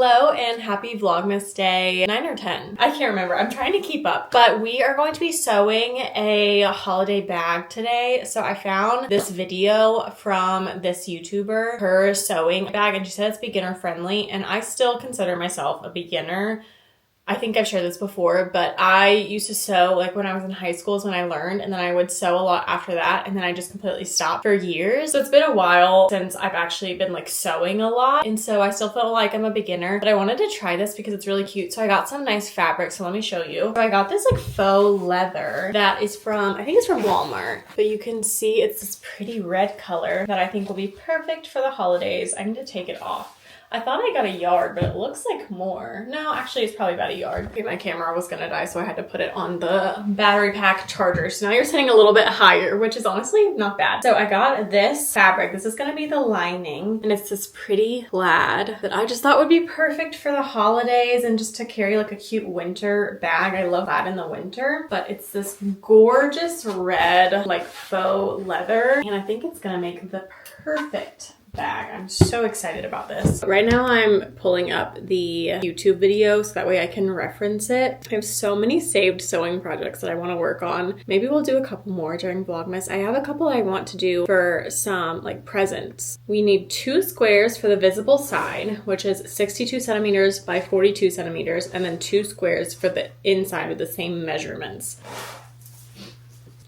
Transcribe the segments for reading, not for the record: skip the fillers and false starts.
Hello and happy Vlogmas day 9 or 10. I can't remember. I'm trying to keep up. But we are going to be sewing a holiday bag today. So I found this video from this YouTuber, her sewing bag, and she said it's beginner friendly. And I still consider myself a beginner. I think I've shared this before, but I used to sew like when I was in high school is when I learned, and then I would sew a lot after that, and then I just completely stopped for years. So it's been a while since I've actually been like sewing a lot, and so I still feel like I'm a beginner, but I wanted to try this because it's really cute. So I got some nice fabric, so let me show you. So I got this like faux leather that is from, I think it's from Walmart, but you can see it's this pretty red color that I think will be perfect for the holidays. I need to take it off. I thought I got a yard, but it looks like more. No, actually it's probably about a yard. Okay, my camera was gonna die, so I had to put it on the battery pack charger. So now you're sitting a little bit higher, which is honestly not bad. So I got this fabric. This is gonna be the lining, and it's this pretty plaid that I just thought would be perfect for the holidays and just to carry like a cute winter bag. I love that in the winter, but it's this gorgeous red like faux leather, and I think it's gonna make the perfect bag. I'm so excited about this. Right now I'm pulling up the YouTube video so that way I can reference it. I have so many saved sewing projects that I want to work on. Maybe we'll do a couple more during Vlogmas. I have a couple I want to do for some like presents. We need 2 squares for the visible side, which is 62 centimeters by 42 centimeters, and then 2 squares for the inside with the same measurements.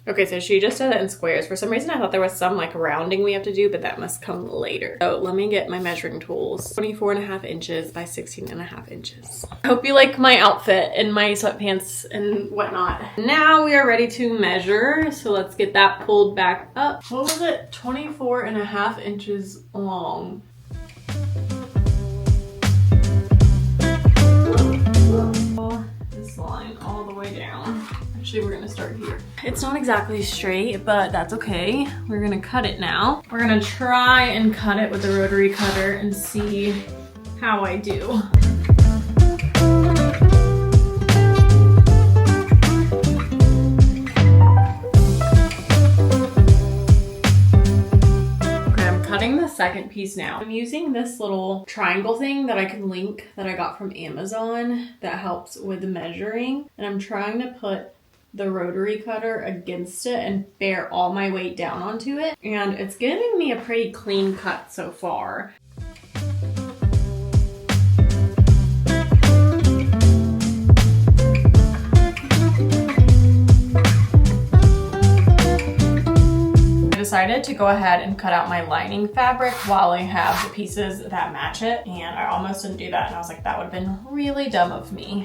Okay, so she just did it in squares. For some reason, I thought there was some like rounding we have to do, but that must come later. So let me get my measuring tools. 24.5 inches by 16.5 inches. I hope you like my outfit and my sweatpants and whatnot. Now we are ready to measure. So let's get that pulled back up. What was it? 24.5 inches long. This line all the way down. Actually, we're gonna start here. It's not exactly straight, but that's okay. We're gonna cut it now. We're gonna try and cut it with the rotary cutter and see how I do. Okay, I'm cutting the second piece now. I'm using this little triangle thing that I can link that I got from Amazon that helps with measuring, and I'm trying to put the rotary cutter against it and bear all my weight down onto it, and it's giving me a pretty clean cut so far. I decided to go ahead and cut out my lining fabric while I have the pieces that match it, and I almost didn't do that, and I was like, that would have been really dumb of me.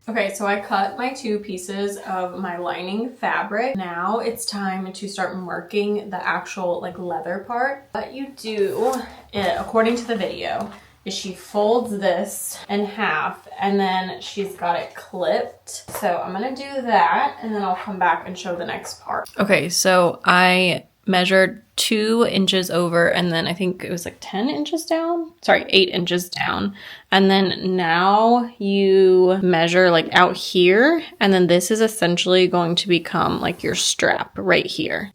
Okay, so I cut my 2 pieces of my lining fabric. Now it's time to start marking the actual like leather part. What you do, according to the video, is she folds this in half and then she's got it clipped. So I'm gonna do that and then I'll come back and show the next part. Okay, so I measured 2 inches over, and then I think it was like 10 inches down. Sorry, 8 inches down. And then now you measure like out here, and then this is essentially going to become like your strap right here.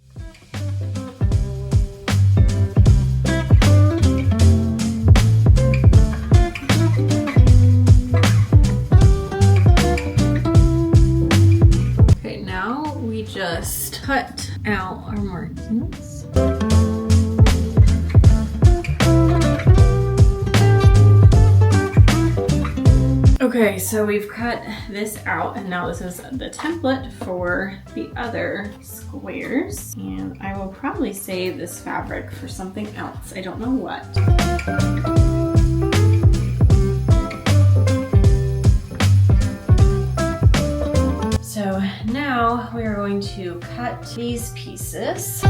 Okay, now we just cut out our markings. Okay, so we've cut this out, and now this is the template for the other squares. And I will probably save this fabric for something else. I don't know what. So now we are going to cut these pieces.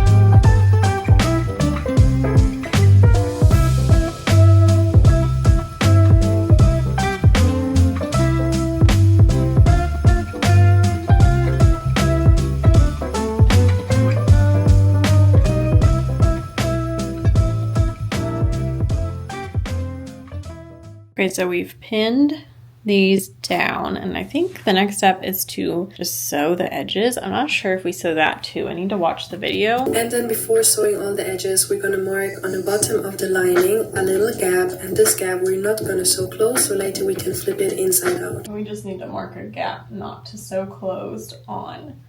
Okay, so we've pinned these down, and I think the next step is to just sew the edges. I'm not sure if we sew that too. I need to watch the video. And then before sewing all the edges, we're gonna mark on the bottom of the lining a little gap, and this gap we're not gonna sew close, so later we can flip it inside out. We just need to mark a gap not to sew closed on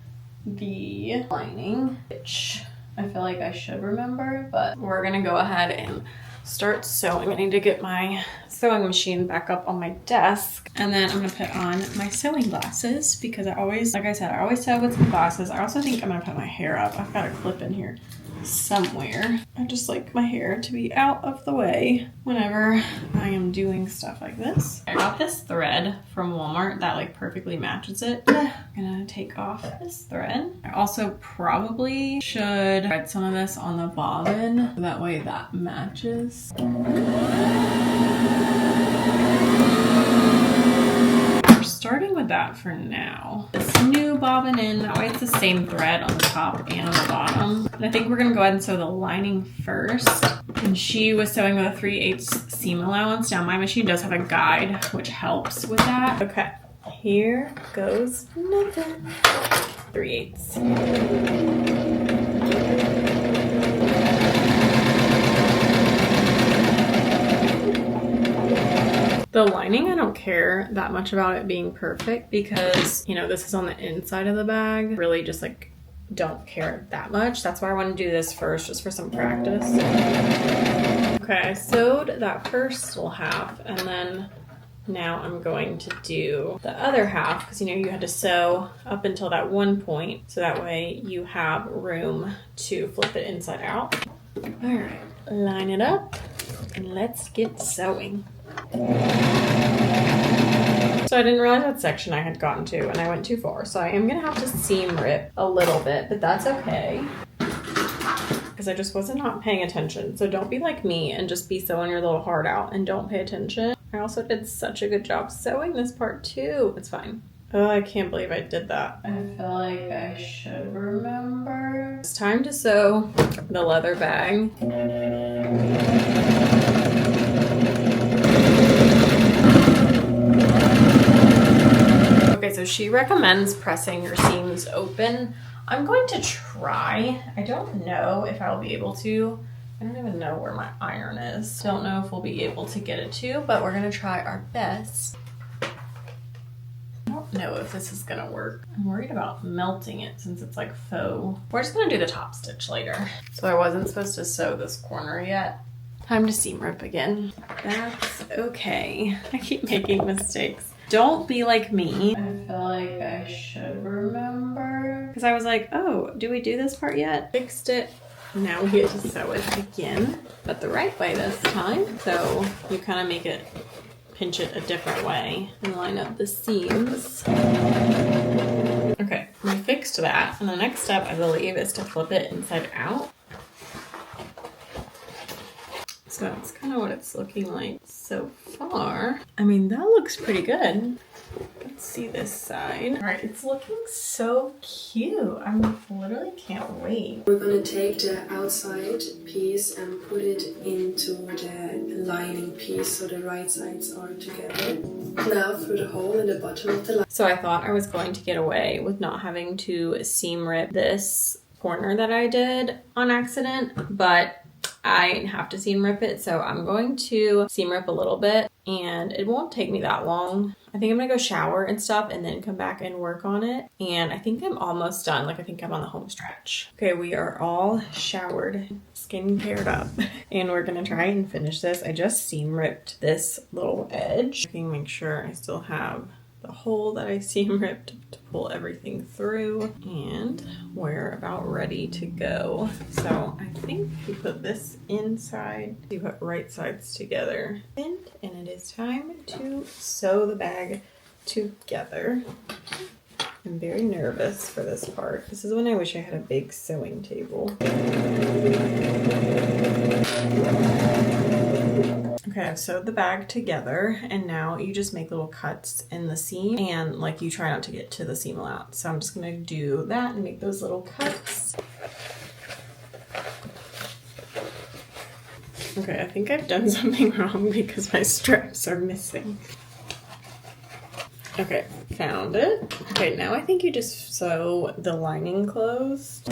the lining, which I feel like I should remember, but we're gonna go ahead and start sewing. I need to get my sewing machine back up on my desk, and then I'm gonna put on my sewing glasses because I always, like I said, I always sew with some glasses. I also think I'm gonna put my hair up. I've got a clip in here somewhere. I just like my hair to be out of the way whenever I am doing stuff like this. I got this thread from Walmart that like perfectly matches it. I'm gonna take off this thread. I also probably should thread some of this on the bobbin so that way that matches. Starting with that for now. This new bobbin in, that way it's the same thread on the top and on the bottom. And I think we're gonna go ahead and sew the lining first. And she was sewing with a 3/8 seam allowance. Now my machine does have a guide, which helps with that. Okay, here goes nothing. 3/8. The lining, I don't care that much about it being perfect because, you know, this is on the inside of the bag. Really just like don't care that much. That's why I want to do this first, just for some practice. Okay, I sewed that first little half, and then now I'm going to do the other half because, you know, you had to sew up until that one point so that way you have room to flip it inside out. All right, line it up and let's get sewing. So I didn't realize what section I had gotten to and I went too far. So I am gonna have to seam rip a little bit, but that's okay because I just wasn't not paying attention. So don't be like me and just be sewing your little heart out and don't pay attention. I also did such a good job sewing this part too. It's fine. Oh, I can't believe I did that. I feel like I should remember. It's time to sew the leather bag. Okay, so she recommends pressing your seams open. I'm going to try. I don't know if I'll be able to. I don't even know where my iron is. Don't know if we'll be able to get it to, but we're gonna try our best. I don't know if this is gonna work. I'm worried about melting it since it's like faux. We're just gonna do the top stitch later. So I wasn't supposed to sew this corner yet. Time to seam rip again. That's okay. I keep making mistakes. Don't be like me. I feel like I should remember. Because I was like, oh, do we do this part yet? Fixed it. Now we get to sew it again, but the right way this time. So you kind of make it, pinch it a different way and line up the seams. Okay, we fixed that. And the next step, I believe, is to flip it inside out. So that's kind of what it's looking like so far. I mean, that looks pretty good. Let's see this side. All right, it's looking so cute. I literally can't wait. We're gonna take the outside piece and put it into the lining piece so the right sides are together. Now through the hole in the bottom of the lining. So I thought I was going to get away with not having to seam rip this corner that I did on accident, but I have to seam rip it, so I'm going to seam rip a little bit and it won't take me that long. I think I'm gonna go shower and stuff and then come back and work on it. And I think I'm almost done. Like I think I'm on the home stretch. Okay, we are all showered, skin cared up, and we're gonna try and finish this. I just seam ripped this little edge. I can make sure I still have the hole that I seam ripped to pull everything through, and we're about ready to go. So I think we put this inside, you put right sides together, and it is time to sew the bag together. I'm very nervous for this part. This is when I wish I had a big sewing table. Okay, I've sewed the bag together, and now you just make little cuts in the seam, and like you try not to get to the seam allowance. So I'm just gonna do that and make those little cuts. Okay, I think I've done something wrong because my straps are missing. Okay, found it. Okay, now I think you just sew the lining closed.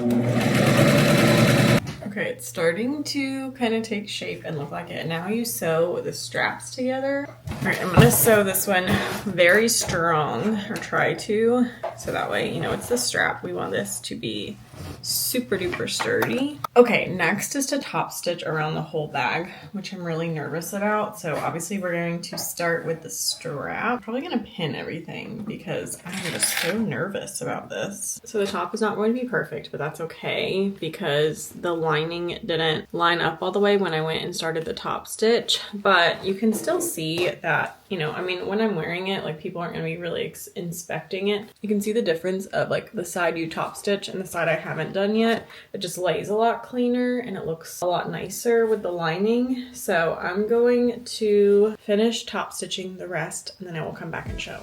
Okay, it's starting to kind of take shape and look like it. Now you sew the straps together. All right, I'm gonna sew this one very strong, or try to, so that way, you know, it's the strap. We want this to be super duper sturdy. Okay, next is to top stitch around the whole bag, which I'm really nervous about. So obviously we're going to start with the strap. Probably gonna pin everything because I'm just so nervous about this. So the top is not going to be perfect, but that's okay because the lining didn't line up all the way when I went and started the top stitch, but you can still see that, you know, I mean, when I'm wearing it, like people aren't gonna be really inspecting it. You can see the difference of like the side you top stitch and the side I haven't done yet. It just lays a lot cleaner and it looks a lot nicer with the lining. So I'm going to finish top stitching the rest and then I will come back and show.